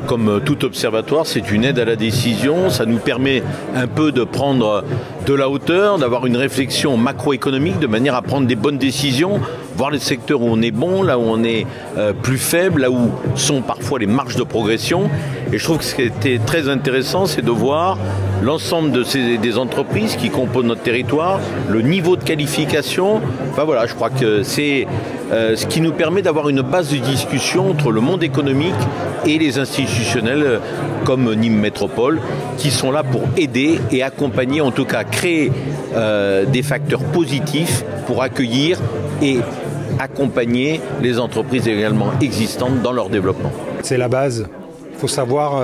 Comme tout observatoire, c'est une aide à la décision. Ça nous permet un peu de prendre de la hauteur, d'avoir une réflexion macroéconomique de manière à prendre des bonnes décisions, voir les secteurs où on est bon, là où on est plus faible, là où sont parfois les marges de progression. Et je trouve que ce qui était très intéressant, c'est de voir l'ensemble des entreprises qui composent notre territoire, le niveau de qualification. Enfin voilà, je crois que c'est ce qui nous permet d'avoir une base de discussion entre le monde économique et les institutionnels comme Nîmes Métropole, qui sont là pour aider et accompagner, en tout cas créer des facteurs positifs pour accueillir et accompagner les entreprises également existantes dans leur développement. C'est la base. Il faut savoir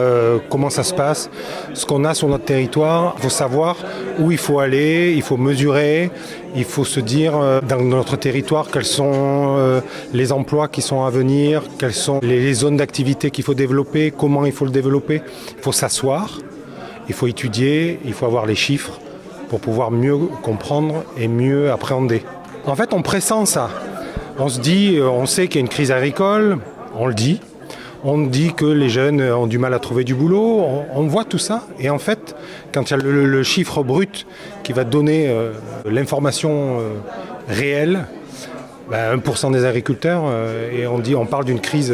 comment ça se passe, ce qu'on a sur notre territoire. Il faut savoir où il faut aller, il faut mesurer. Il faut se dire dans notre territoire quels sont les emplois qui sont à venir, quelles sont les zones d'activité qu'il faut développer, comment il faut le développer. Il faut s'asseoir, il faut étudier, il faut avoir les chiffres pour pouvoir mieux comprendre et mieux appréhender. En fait, on pressent ça. On se dit, on sait qu'il y a une crise agricole, on le dit. On dit que les jeunes ont du mal à trouver du boulot, on voit tout ça. Et en fait, quand il y a le chiffre brut qui va donner l'information réelle, 1% des agriculteurs, et on parle d'une crise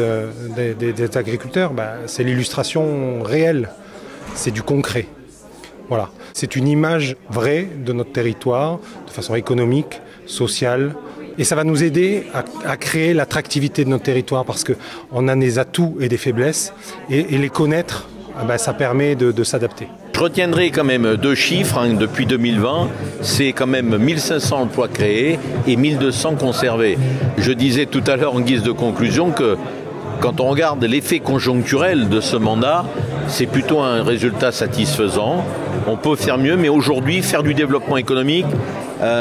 des agriculteurs, c'est l'illustration réelle, c'est du concret. Voilà. C'est une image vraie de notre territoire, de façon économique, sociale. Et ça va nous aider à créer l'attractivité de notre territoire parce qu'on a des atouts et des faiblesses et les connaître, ça permet de s'adapter. Je retiendrai quand même deux chiffres depuis 2020, c'est quand même 1500 emplois créés et 1200 conservés. Je disais tout à l'heure en guise de conclusion que quand on regarde l'effet conjoncturel de ce mandat, c'est plutôt un résultat satisfaisant. On peut faire mieux, mais aujourd'hui, faire du développement économique,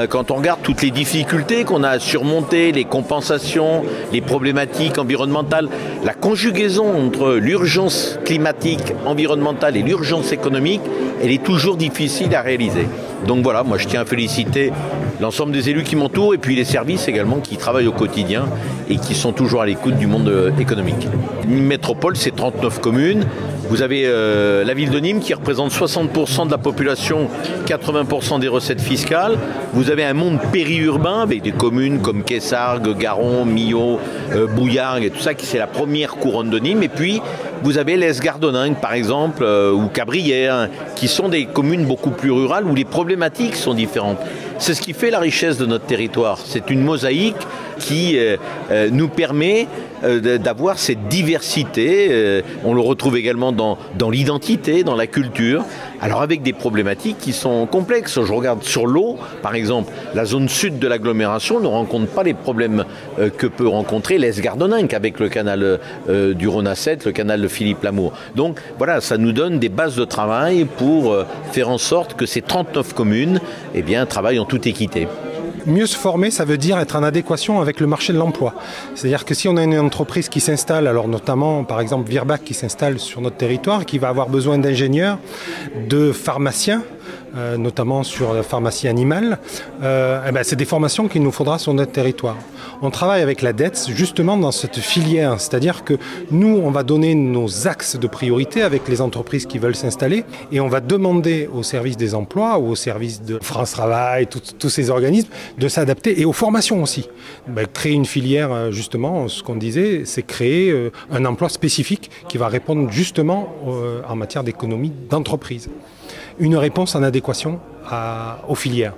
quand on regarde toutes les difficultés qu'on a à surmonter, les compensations, les problématiques environnementales, la conjugaison entre l'urgence climatique, environnementale et l'urgence économique, elle est toujours difficile à réaliser. Donc voilà, moi je tiens à féliciter l'ensemble des élus qui m'entourent et puis les services également qui travaillent au quotidien et qui sont toujours à l'écoute du monde économique. Nîmes Métropole, c'est 39 communes. Vous avez la ville de Nîmes qui représente 60% de la population, 80% des recettes fiscales. Vous avez un monde périurbain avec des communes comme Quessargues, Garon, Millau, Bouillargues et tout ça, qui c'est la première couronne de Nîmes. Et puis, vous avez l'Esgardoningue, par exemple, ou Cabrières, qui sont des communes beaucoup plus rurales où les problématiques sont différentes. C'est ce qui fait la richesse de notre territoire. C'est une mosaïque qui nous permet d'avoir cette diversité. On le retrouve également dans l'identité, dans la culture. Alors avec des problématiques qui sont complexes. Je regarde sur l'eau, par exemple, la zone sud de l'agglomération ne rencontre pas les problèmes que peut rencontrer l'Esgardoningue avec le canal du Rhône à 7, le canal de Philippe Lamour. Donc voilà, ça nous donne des bases de travail pour faire en sorte que ces 39 communes travaillent en toute équité. Mieux se former, ça veut dire être en adéquation avec le marché de l'emploi. C'est-à-dire que si on a une entreprise qui s'installe, alors notamment par exemple Virbac qui s'installe sur notre territoire, qui va avoir besoin d'ingénieurs, de pharmaciens, notamment sur la pharmacie animale, c'est des formations qu'il nous faudra sur notre territoire. On travaille avec la DETS justement dans cette filière, c'est-à-dire que nous, on va donner nos axes de priorité avec les entreprises qui veulent s'installer et on va demander au service des emplois ou au service de France Travail, tous ces organismes, de s'adapter et aux formations aussi. Créer une filière, justement, ce qu'on disait, c'est créer un emploi spécifique qui va répondre justement en matière d'économie d'entreprise. Une réponse en adéquation aux filières.